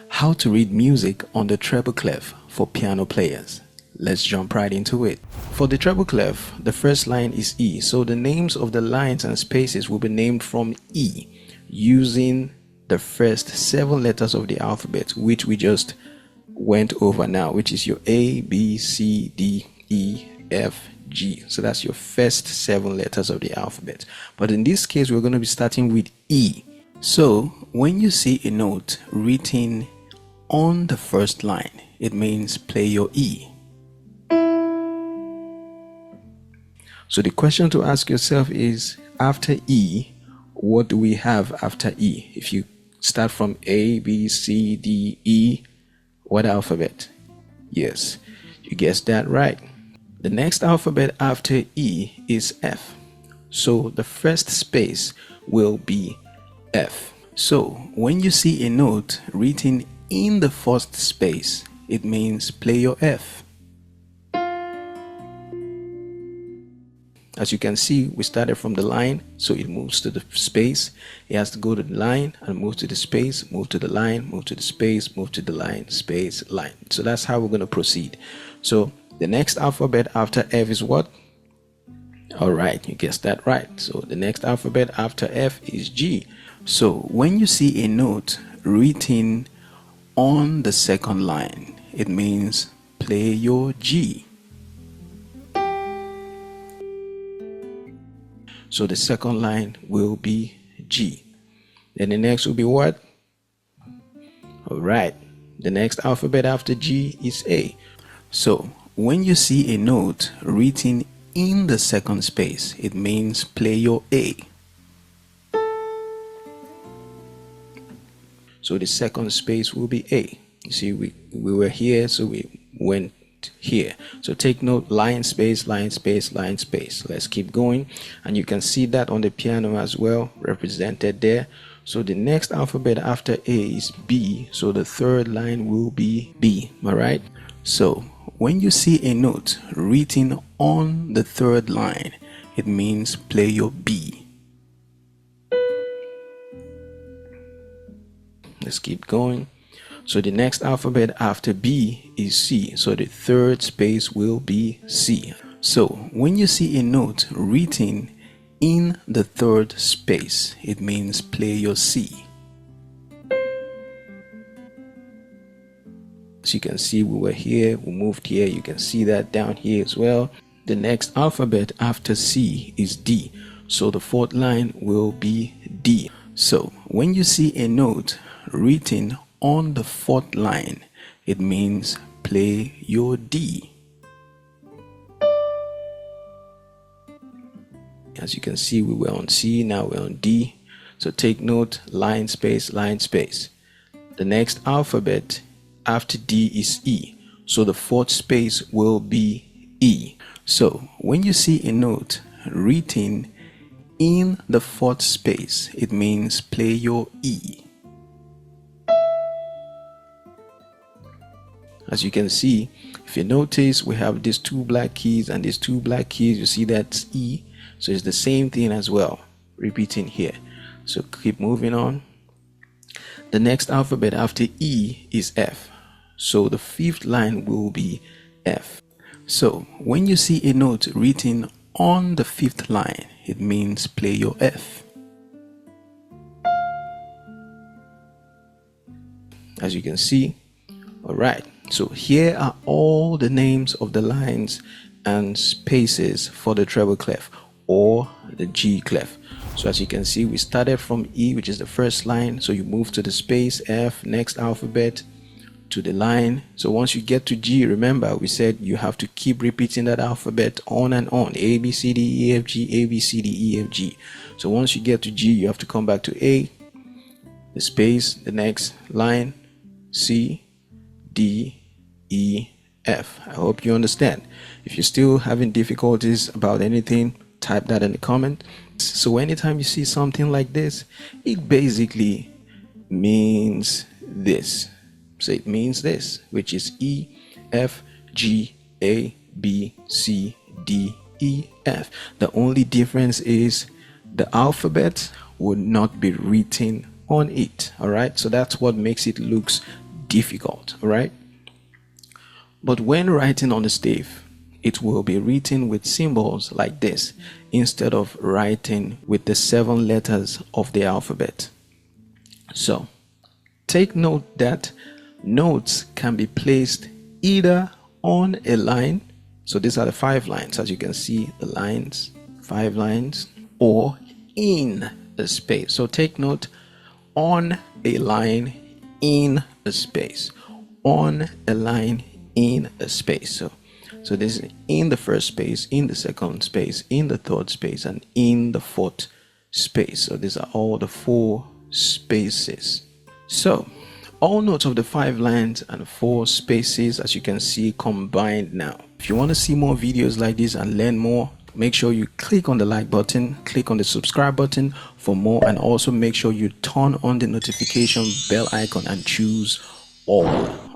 How to read music on the treble clef for piano players. Let's jump right into it. For the treble clef, the first line is E, so the names of the lines and spaces will be named from E using the first 7 letters of the alphabet, which we just went over now, which is your A, B, C, D, E, F, G. So that's your first 7 letters of the alphabet. But in this case, we're going to be starting with E. So when you see a note written on the first line, it means play your E. So the question to ask yourself is, after E, what do we have after E? If you start from A, B, C, D, E, what alphabet? Yes, you guessed that right. The next alphabet after E is F. So the first space will be F. So when you see a note written in the first space, it means play your F. As you can see, we started from the line, so it moves to the space. It has to go to the line and move to the space, move to the line, move to the space, move to the line, space, line. So that's how we're going to proceed. So the next alphabet after F is what? All right, you guessed that right. So the next alphabet after F is G. So when you see a note written on the second line, it means play your G. So the second line will be G. Then the next will be what? All right, the next alphabet after G is A. So when you see a note written in the second space, it means play your A. So the second space will be A. You see, we were here, so we went here. So take note, line space, line space, line space. Let's keep going, and you can see that on the piano as well, represented there. So the next alphabet after A is B, so the third line will be B. All right, so when you see a note written on the third line, it means play your B. Let's keep going. So the next alphabet after B is C, so the third space will be C. So when you see a note written in the third space, it means play your C. As you can see, we were here, we moved here. You can see that down here as well. The next alphabet after C is D, so the fourth line will be D. So when you see a note written on the fourth line, it means play your D. As you can see, we were on C, now we're on D. So take note, line space, line space. The next alphabet after D is E, so the fourth space will be E. So when you see a note written in the fourth space, it means play your E. As you can see, if you notice, we have these 2 black keys and these 2 black keys. You see that's E, so it's the same thing as well, repeating here. So keep moving on. The next alphabet after E is F, so the fifth line will be F. So when you see a note written on the fifth line, it means play your F. As you can see, all right. So here are all the names of the lines and spaces for the treble clef or the G clef. So as you can see, we started from E, which is the first line. So you move to the space, F, next alphabet, to the line. So once you get to G, remember we said you have to keep repeating that alphabet on and on. A, B, C, D, E, F, G, A, B, C, D, E, F, G. So once you get to G, you have to come back to A, the space, the next line, C, D, E, F. I hope you understand. If you're still having difficulties about anything, type that in the comment. So anytime you see something like this, it basically means this. So it means this, which is E, F, G, A, B, C, D, E, F. The only difference is the alphabet would not be written on it. All right, so that's what makes it looks difficult. All right, but when writing on the stave, it will be written with symbols like this instead of writing with the 7 letters of the alphabet. So take note that notes can be placed either on a line, so these are the 5 lines, as you can see, the lines, 5 lines, or in a space. So take note, on a line, in a space, on a line, in a space. So this is in the first space, in the second space, in the third space, and in the fourth space. So these are all the 4 spaces. So all notes of the 5 lines and 4 spaces, as you can see, combined now. If you want to see more videos like this and learn more, make sure you click on the like button, click on the subscribe button for more, and also make sure you turn on the notification bell icon and choose all.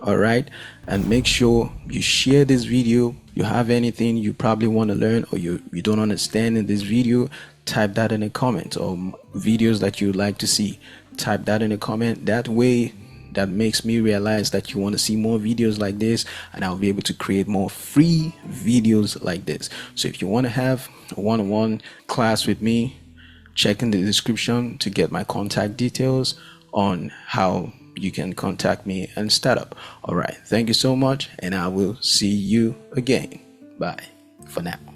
All right, and make sure you share this video. You have anything you probably want to learn or you don't understand in this video, type that in the comments, or videos that you'd like to see, type that in the comment. That way, that makes me realize that you want to see more videos like this, and I'll be able to create more free videos like this. So if you want to have a one-on-one class with me, check in the description to get my contact details on how you can contact me and start up. All right, thank you so much, and I will see you again. Bye for now.